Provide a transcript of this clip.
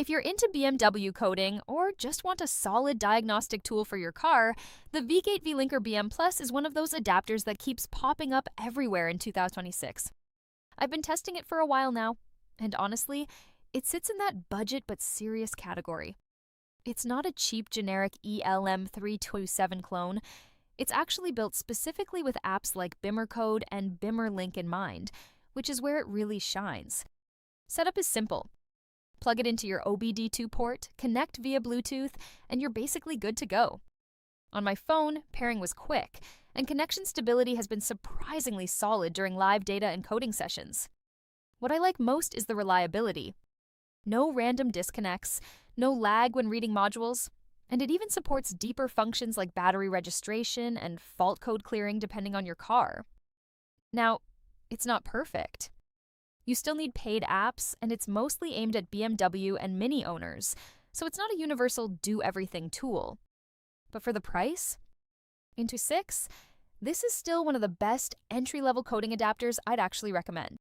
If you're into BMW coding or just want a solid diagnostic tool for your car, the Vgate VLinker BM Plus is one of those adapters that keeps popping up everywhere in 2026. I've been testing it for a while now, and honestly, it sits in that budget but serious category. It's not a cheap generic ELM327 clone. It's actually built specifically with apps like BimmerCode and BimmerLink in mind, which is where it really shines. Setup is simple. Plug it into your OBD2 port, connect via Bluetooth, and you're basically good to go. On my phone, pairing was quick, and connection stability has been surprisingly solid during live data and coding sessions. What I like most is the reliability. No random disconnects, no lag when reading modules, and it even supports deeper functions like battery registration and fault code clearing depending on your car. Now, it's not perfect. You still need paid apps, and it's mostly aimed at BMW and Mini owners, so it's not a universal do-everything tool. But for the price? Into 6, this is still one of the best entry-level coding adapters I'd actually recommend.